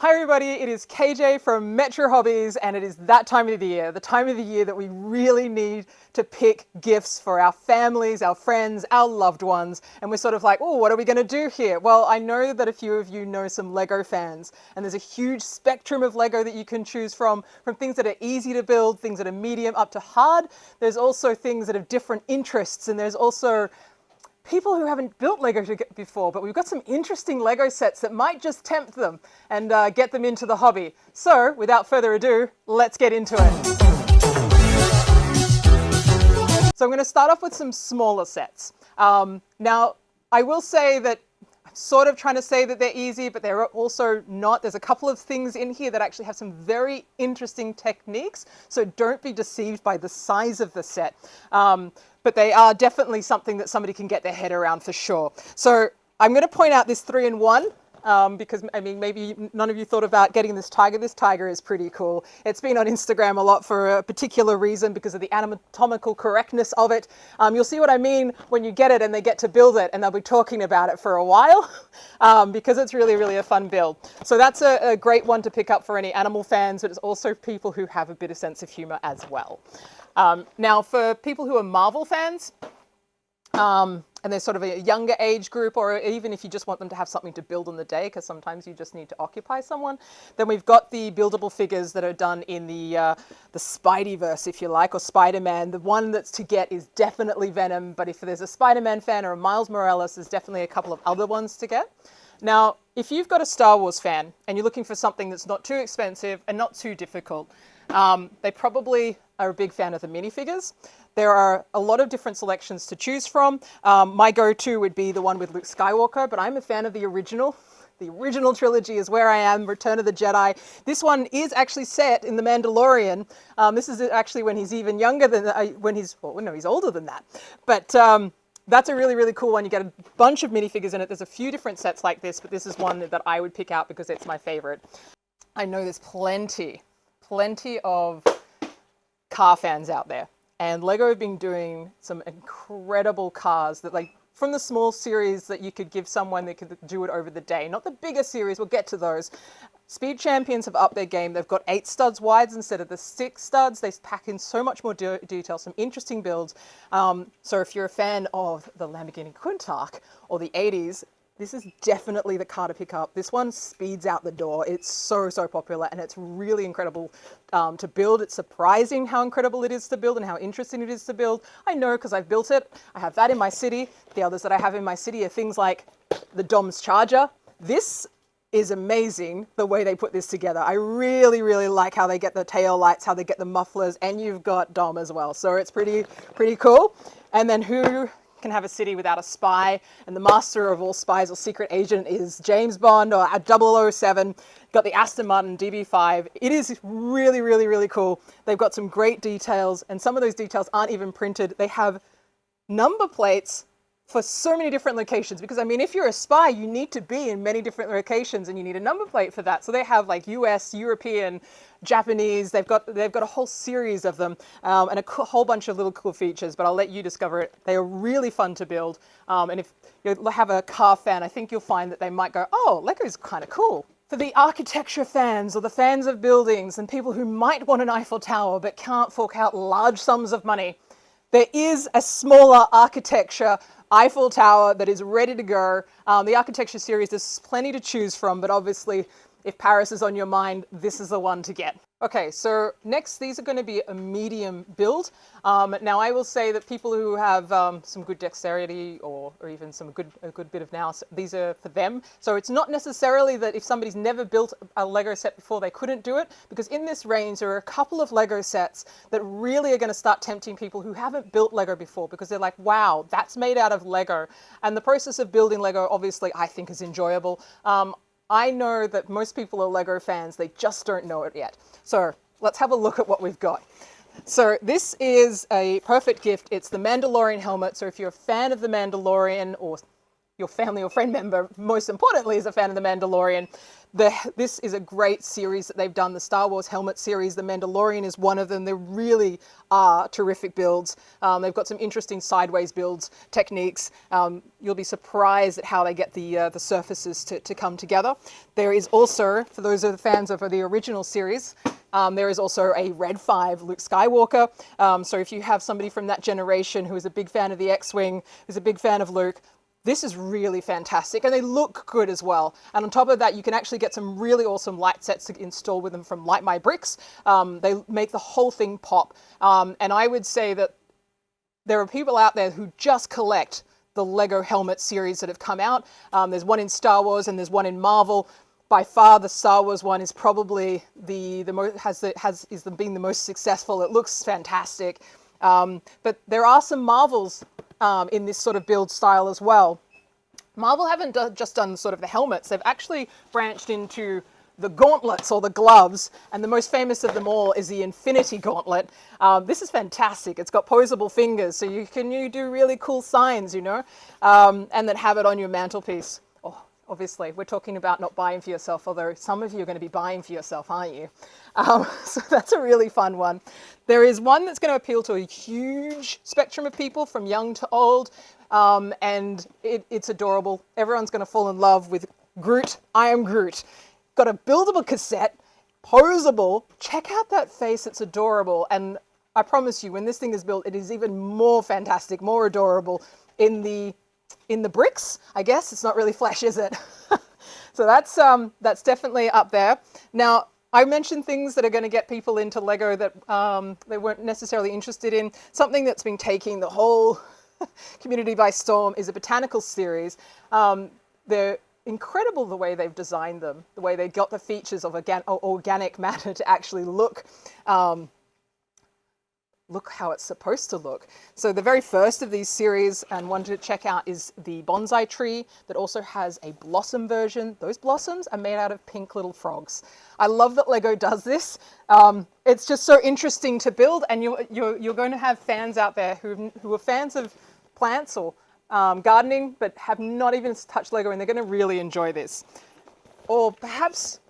Hi everybody, it is Kayjay from Metro Hobbies, and it is that time of the year, that we really need to pick gifts for our families, our friends, our loved ones, and we're sort of like, oh, what are we going to do here? Well, I know that a few of you know some Lego fans, and there's a huge spectrum of Lego that you can choose from things that are easy to build, things that are medium up to hard. There's also things that have different interests, and there's also people who haven't built Lego before, but we've got some interesting Lego sets that might just tempt them and get them into the hobby. So, without further ado, let's get into it. So I'm going to start off with some smaller sets. Now, I will say that I'm sort of trying to say that they're easy, but they're also not. There's a couple of things in here that actually have some very interesting techniques, so don't be deceived by the size of the set. But they are definitely something that somebody can get their head around for sure. So I'm going to point out this 3-in-1 because, I mean, maybe none of you thought about getting this tiger. This tiger is pretty cool. It's been on Instagram a lot for a particular reason because of the anatomical correctness of it. You'll see what I mean when you get it and they get to build it, and they'll be talking about it for a while because it's really, really a fun build. So that's a great one to pick up for any animal fans, but it's also people who have a bit of sense of humor as well. Now, for people who are Marvel fans, and they're sort of a younger age group, or even if you just want them to have something to build on the day, because sometimes you just need to occupy someone, then we've got the buildable figures that are done in the Spideyverse, if you like, or Spider-Man. The one that's to get is definitely Venom, but if there's a Spider-Man fan or a Miles Morales, there's definitely a couple of other ones to get. Now, if you've got a Star Wars fan and you're looking for something that's not too expensive and not too difficult, they probably are a big fan of the minifigures. There are a lot of different selections to choose from. My go-to would be the one with Luke Skywalker, but I'm a fan of the original. The original trilogy is where I am, Return of the Jedi. This one is actually set in The Mandalorian. This is actually when he's even younger than, he's older than that. But that's a really, really cool one. You get a bunch of minifigures in it. There's a few different sets like this, but this is one that I would pick out because it's my favorite. I know there's plenty of car fans out there. And Lego have been doing some incredible cars that, like, from the small series that you could give someone that could do it over the day. Not the bigger series, we'll get to those. Speed Champions have upped their game. They've got 8 studs wides instead of the 6 studs. They pack in so much more detail, some interesting builds. So if you're a fan of the Lamborghini Countach or the 80s, this is definitely the car to pick up. This one speeds out the door. It's so, so popular, and it's really incredible to build. It's surprising how incredible it is to build and how interesting it is to build. I know because I've built it. I have that in my city. The others that I have in my city are things like the Dom's Charger. This is amazing the way they put this together. I really, really like how they get the tail lights, how they get the mufflers, and you've got Dom as well. So it's pretty cool. And then who can have a city without a spy, and the master of all spies or secret agent is James Bond or 007. Got the Aston Martin DB5. It is really, really, really cool. They've got some great details, and some of those details aren't even printed. They have number plates for so many different locations, because I mean, if you're a spy, you need to be in many different locations and you need a number plate for that. So they have like US, European, Japanese, they've got a whole series of them, and a whole bunch of little cool features, but I'll let you discover it. They are really fun to build, and if you have a car fan, I think you'll find that they might go, oh, Lego's kind of cool. For the architecture fans or the fans of buildings and people who might want an Eiffel Tower but can't fork out large sums of money, there is a smaller architecture Eiffel Tower that is ready to go. The architecture series, there's plenty to choose from, but obviously if Paris is on your mind, this is the one to get. Okay, so next, these are going to be a medium build. Now, I will say that people who have some good dexterity or even a good bit of nous, these are for them. So it's not necessarily that if somebody's never built a Lego set before, they couldn't do it, because in this range, there are a couple of Lego sets that really are going to start tempting people who haven't built Lego before, because they're like, wow, that's made out of Lego. And the process of building Lego, obviously, I think is enjoyable. I know that most people are Lego fans, they just don't know it yet. So let's have a look at what we've got. So this is a perfect gift. It's the Mandalorian helmet. So if you're a fan of the Mandalorian, or your family or friend member, most importantly, is a fan of the Mandalorian, This is a great series that they've done. The Star Wars helmet series, The Mandalorian is one of them. They really are terrific builds. They've got some interesting sideways builds, techniques. You'll be surprised at how they get the surfaces to come together. There is also, for those of the fans of the original series, there is also a Red 5 Luke Skywalker. So if you have somebody from that generation who is a big fan of the X-Wing, who's a big fan of Luke, this is really fantastic, and they look good as well. And on top of that, you can actually get some really awesome light sets to install with them from Light My Bricks. They make the whole thing pop. And I would say that there are people out there who just collect the Lego helmet series that have come out. There's one in Star Wars and there's one in Marvel. By far, the Star Wars one is probably being the most successful. It looks fantastic. But there are some Marvels in this sort of build style as well. Marvel haven't just done sort of the helmets. They've actually branched into the gauntlets or the gloves, and the most famous of them all is the Infinity Gauntlet. This is fantastic. It's got posable fingers, so you do really cool signs, you know, and then have it on your mantelpiece. Oh, obviously, we're talking about not buying for yourself, although some of you are going to be buying for yourself, aren't you? So that's a really fun one. There is one that's going to appeal to a huge spectrum of people, from young to old, and it's adorable. Everyone's going to fall in love with Groot. I am Groot. Got a buildable cassette, posable. Check out that face, it's adorable. And I promise you, when this thing is built, it is even more fantastic, more adorable in the bricks, I guess. It's not really flesh, is it? So that's definitely up there. Now, I mentioned things that are going to get people into Lego that they weren't necessarily interested in. Something that's been taking the whole community by storm is a botanical series. They're incredible the way they've designed them, the way they got the features of organic matter to actually look how it's supposed to look. So the very first of these series, and one to check out, is the bonsai tree that also has a blossom version. Those blossoms are made out of pink little frogs. I love that Lego does this. It's just so interesting to build, and you're going to have fans out there who are fans of plants or gardening, but have not even touched Lego, and they're going to really enjoy this. Or perhaps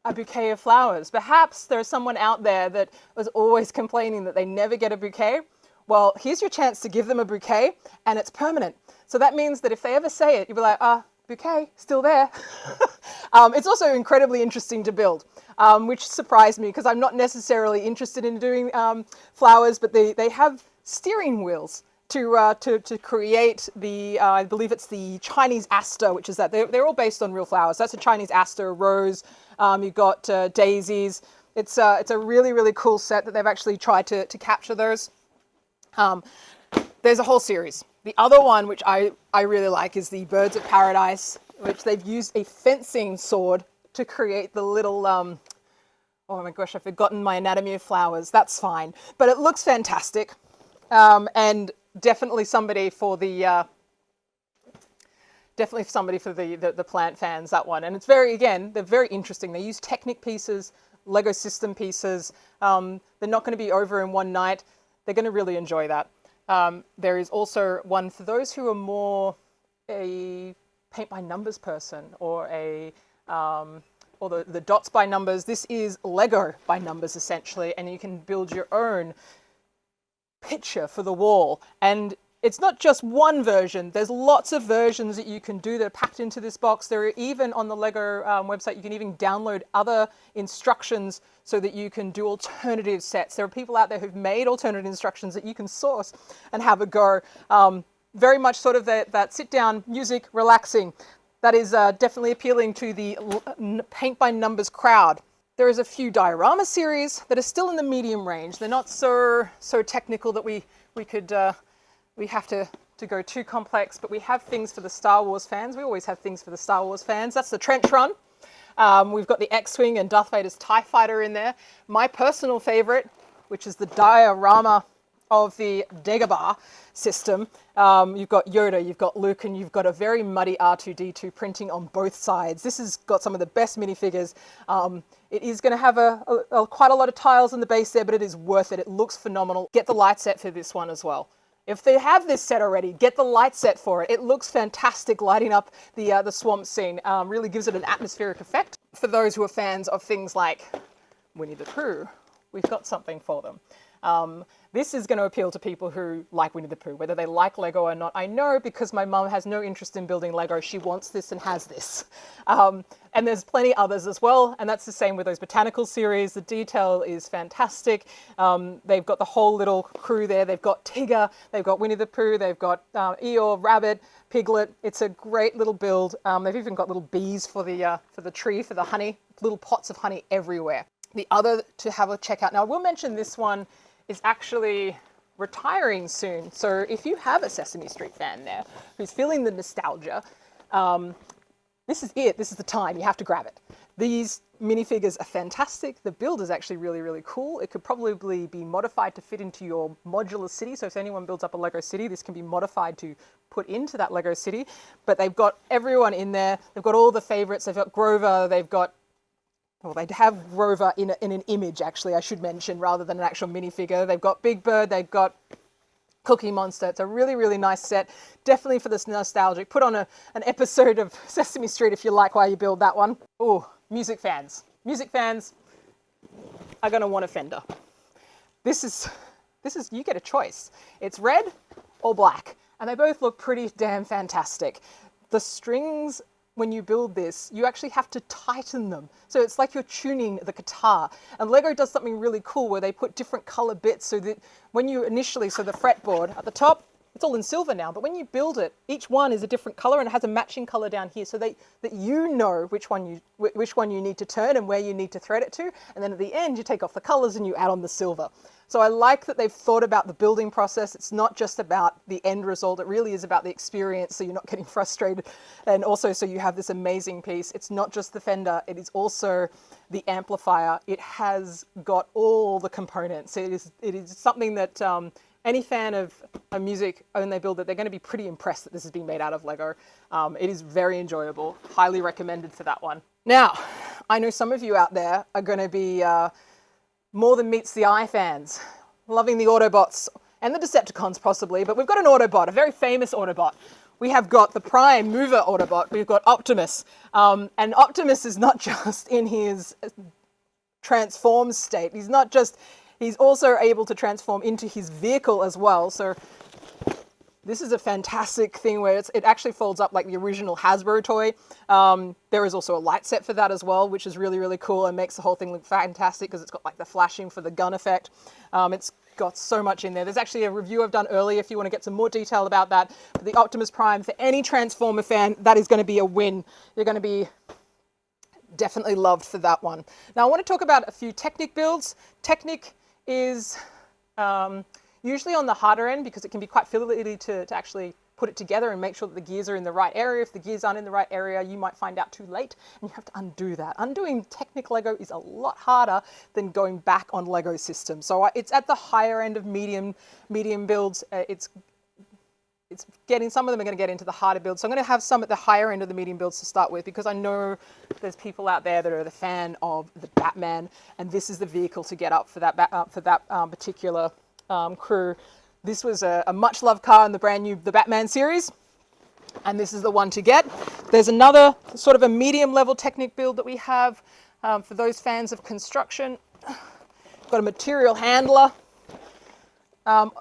a bouquet of flowers. Perhaps there's someone out there that was always complaining that they never get a bouquet. Well, here's your chance to give them a bouquet, and it's permanent. So that means that if they ever say it, you'll be like, bouquet, still there. It's also incredibly interesting to build, which surprised me because I'm not necessarily interested in doing flowers, but they have steering wheels to create the, I believe it's the Chinese aster, which is that they're all based on real flowers. That's a Chinese aster, a rose. You've got daisies. It's a really, really cool set that they've actually tried to capture those. There's a whole series. The other one, which I really like, is the Birds of Paradise, which they've used a fencing sword to create the little, oh my gosh, I've forgotten my anatomy of flowers. That's fine. But it looks fantastic. And definitely somebody for the plant fans, that one. And it's they're very interesting. They use Technic pieces, Lego system pieces. They're not going to be over in one night. They're going to really enjoy that. There is also one for those who are more a paint by numbers person, or the dots by numbers. This is Lego by numbers, essentially, and you can build your own picture for the wall. And it's not just one version. There's lots of versions that you can do that are packed into this box. There are even on the Lego website, you can even download other instructions so that you can do alternative sets. There are people out there who've made alternative instructions that you can source and have a go. Very much sort of that sit down, music, relaxing. That is definitely appealing to the paint by numbers crowd. There is a few diorama series that are still in the medium range. They're not so technical that we have to go too complex, but we have things for the Star Wars fans. We always have things for the Star Wars fans. That's the Trench Run. We've got the X-Wing and Darth Vader's TIE Fighter in there. My personal favorite, which is the diorama of the Dagobah system. You've got Yoda, you've got Luke, and you've got a very muddy R2-D2 printing on both sides. This has got some of the best minifigures. It is going to have quite a lot of tiles in the base there, but it is worth it. It looks phenomenal. Get the light set for this one as well. If they have this set already, get the light set for it. It looks fantastic lighting up the swamp scene. Really gives it an atmospheric effect. For those who are fans of things like Winnie the Pooh, we've got something for them. This is going to appeal to people who like Winnie the Pooh, whether they like Lego or not. I know because my mum has no interest in building Lego. She wants this and has this. And there's plenty others as well. And that's the same with those botanical series. The detail is fantastic. They've got the whole little crew there. They've got Tigger, they've got Winnie the Pooh, they've got Eeyore, Rabbit, Piglet. It's a great little build. They've even got little bees for the tree, for the honey, little pots of honey everywhere. The other to have a check out. Now I will mention this one is actually retiring soon. So if you have a Sesame Street fan there who's feeling the nostalgia, this is it. This is the time. You have to grab it. These minifigures are fantastic. The build is actually really, really cool. It could probably be modified to fit into your modular city. So if anyone builds up a Lego city, this can be modified to put into that Lego city. But they've got everyone in there. They've got all the favorites. They've got Grover. They've got, well, they have Grover in an image, actually, I should mention, rather than an actual minifigure. They've got Big Bird. They've got Cookie Monster. It's a really, really nice set. Definitely for this nostalgic. Put on an episode of Sesame Street if you like while you build that one. Oh, music fans. Music fans are going to want a Fender. This is, you get a choice. It's red or black, and they both look pretty damn fantastic. The strings, when you build this, you actually have to tighten them. So it's like you're tuning the guitar. And Lego does something really cool where they put different color bits so that when you initially, so the fretboard at the top, it's all in silver now, but when you build it, each one is a different color and it has a matching color down here so that you know which one you need to turn and where you need to thread it to. And then at the end, you take off the colors and you add on the silver. So I like that they've thought about the building process. It's not just about the end result. It really is about the experience, so you're not getting frustrated. And also, so you have this amazing piece. It's not just the Fender. It is also the amplifier. It has got all the components. It is something that any fan of music, when they build it, they're going to be pretty impressed that this has been made out of Lego. It is very enjoyable. Highly recommended for that one. Now, I know some of you out there are going to be more than meets the eye fans, loving the Autobots and the Decepticons possibly, but we've got an Autobot, a very famous Autobot. We have got the Prime Mover Autobot, we've got Optimus, and Optimus is not just in his transformed state, he's also able to transform into his vehicle as well. So this is a fantastic thing where it actually folds up like the original Hasbro toy. There is also a light set for that as well, which is really, really cool and makes the whole thing look fantastic because it's got like the flashing for the gun effect. It's got so much in there. There's actually a review I've done earlier if you want to get some more detail about that. But the Optimus Prime, for any Transformer fan, that is going to be a win. You're going to be definitely loved for that one. Now I want to talk about a few Technic builds. Technic is usually on the harder end because it can be quite fiddly to actually put it together and make sure that the gears are in the right area. If the gears aren't in the right area, you might find out too late and you have to undo that. Undoing Technic Lego is a lot harder than going back on Lego systems. So it's at the higher end of medium builds. It's getting, some of them are going to get into the harder builds. So I'm going to have some at the higher end of the medium builds to start with because I know there's people out there that are the fan of the Batman, and this is the vehicle to get up for that particular crew. This was a much loved car in the brand new The Batman series, and this is the one to get. There's another sort of a medium level Technic build that we have for those fans of construction. Got a material handler.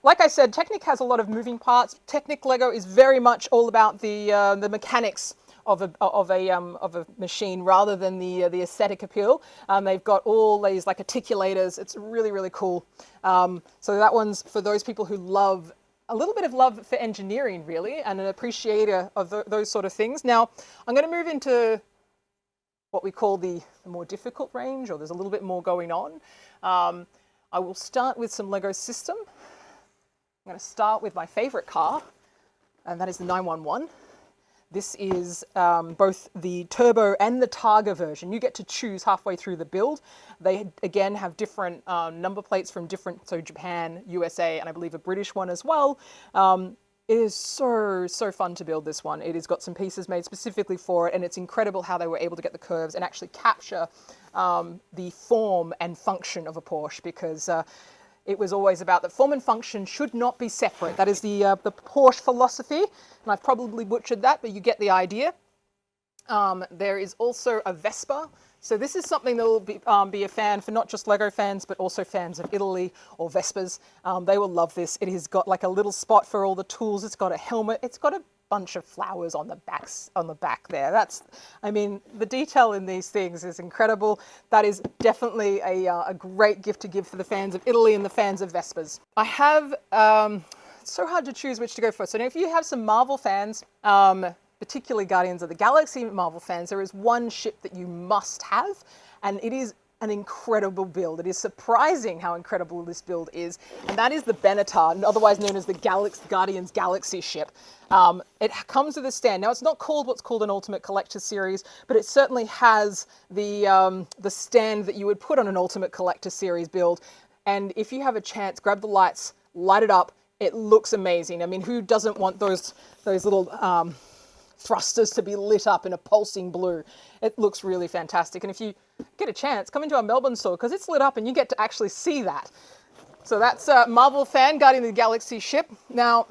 Like I said, Technic has a lot of moving parts. Technic Lego is very much all about the mechanics of a machine rather than the aesthetic appeal. They've got all these like articulators. It's really, really cool. So that one's for those people who love a little bit of love for engineering, really, and an appreciator of those sort of things. Now, I'm going to move into what we call the more difficult range, or there's a little bit more going on. I will start with some Lego system. I'm going to start with my favorite car, and that is the 911. This is both the Turbo and the Targa version. You get to choose halfway through the build. They, again, have different number plates from different, so Japan, USA, and I believe a British one as well. It is so fun to build this one. It has got some pieces made specifically for it, and it's incredible how they were able to get the curves and actually capture the form and function of a Porsche, because it was always about that form and function should not be separate. That is the Porsche philosophy, and I've probably butchered that, but you get the idea. There is also a Vespa. So this is something that will be a fan for not just Lego fans, but also fans of Italy or Vespas. They will love this. It has got like a little spot for all the tools. It's got a helmet. It's got a bunch of flowers on the back there. I mean, the detail in these things is incredible. That is definitely a great gift to give for the fans of Italy and the fans of Vespas. I have, it's so hard to choose which to go for. So now if you have some Marvel fans, particularly Guardians of the Galaxy Marvel fans, there is one ship that you must have, and it is an incredible build. It is surprising how incredible this build is, and that is the Benatar, otherwise known as the Guardians Galaxy ship. It comes with a stand. Now, it's not called what's called an Ultimate Collector Series, but it certainly has the stand that you would put on an Ultimate Collector Series build, and if you have a chance, grab the lights, light it up. It looks amazing. I mean, who doesn't want those little thrusters to be lit up in a pulsing blue? It looks really fantastic. And if you get a chance, come into our Melbourne store because it's lit up and you get to actually see that. So that's Marvel fan, Guardian of the Galaxy ship. Now,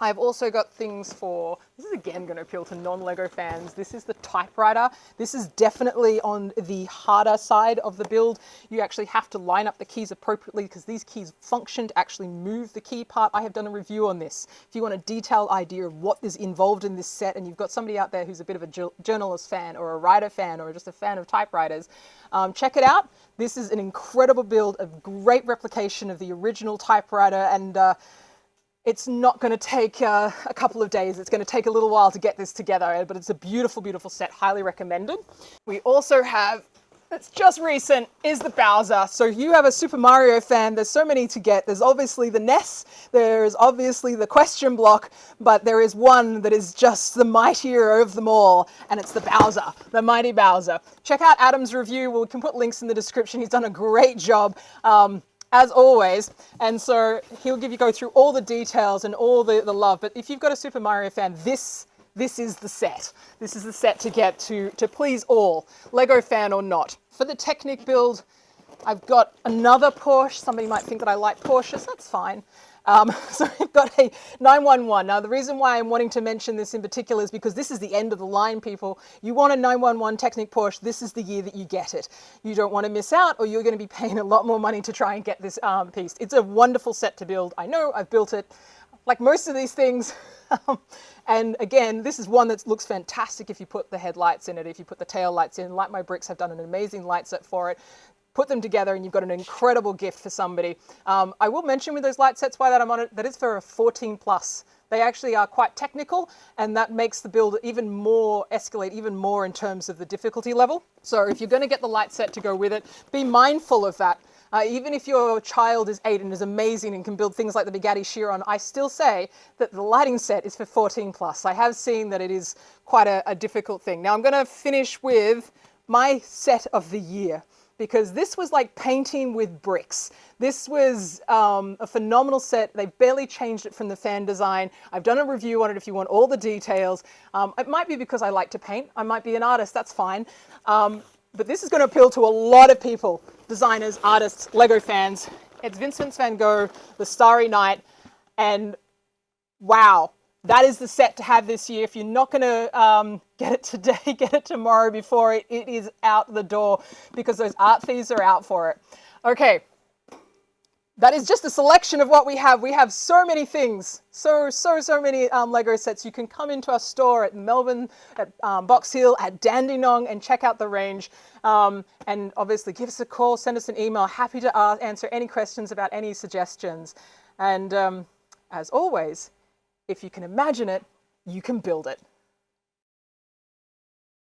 I've also got things for, this is again going to appeal to non-Lego fans. This is the typewriter. This is definitely on the harder side of the build. You actually have to line up the keys appropriately because these keys function to actually move the key part. I have done a review on this. If you want a detailed idea of what is involved in this set and you've got somebody out there who's a bit of a journalist fan or a writer fan or just a fan of typewriters, check it out. This is an incredible build, a great replication of the original typewriter, and it's not going to take a couple of days. It's going to take a little while to get this together, but it's a beautiful, beautiful set. Highly recommended. We also have, it's just recent, is the Bowser. So you have a Super Mario fan. There's so many to get. There's obviously the NES. There's obviously the question block, but there is one that is just the mightier of them all, and it's the Bowser, the mighty Bowser. Check out Adam's review. We can put links in the description. He's done a great job. As always, and so he'll go through all the details and all the love. But if you've got a Super Mario fan, this is the set. This is the set to get to please all, Lego fan or not. For the Technic build, I've got another Porsche. Somebody might think that I like Porsches. That's fine. So I've got a 911. Now, the reason why I'm wanting to mention this in particular is because this is the end of the line, people. You want a 911 Technic Porsche, this is the year that you get it. You don't want to miss out, or you're going to be paying a lot more money to try and get this piece. It's a wonderful set to build. I know, I've built it like most of these things. And again, this is one that looks fantastic if you put the headlights in it, if you put the tail lights in. Like My Bricks have done an amazing light set for it. Put them together and you've got an incredible gift for somebody. I will mention with those light sets why that I'm on it, that is for a 14 plus. They actually are quite technical, and that makes the build escalate even more in terms of the difficulty level. So if you're going to get the light set to go with it, be mindful of that. Even if your child is 8 and is amazing and can build things like the Bugatti Chiron, I still say that the lighting set is for 14 plus. I have seen that it is quite a difficult thing. Now I'm going to finish with my set of the year, because this was like painting with bricks. This was a phenomenal set. They barely changed it from the fan design. I've done a review on it if you want all the details. It might be because I like to paint. I might be an artist, that's fine. But this is going to appeal to a lot of people, designers, artists, Lego fans. It's Vincent van Gogh, The Starry Night, and wow. That is the set to have this year. If you're not going to get it today, get it tomorrow before it is out the door, because those art thieves are out for it. Okay, that is just a selection of what we have. We have so many things, so many Lego sets. You can come into our store at Melbourne, at Box Hill, at Dandenong, and check out the range. And obviously give us a call, send us an email. Happy to answer any questions about any suggestions. And as always, if you can imagine it, you can build it.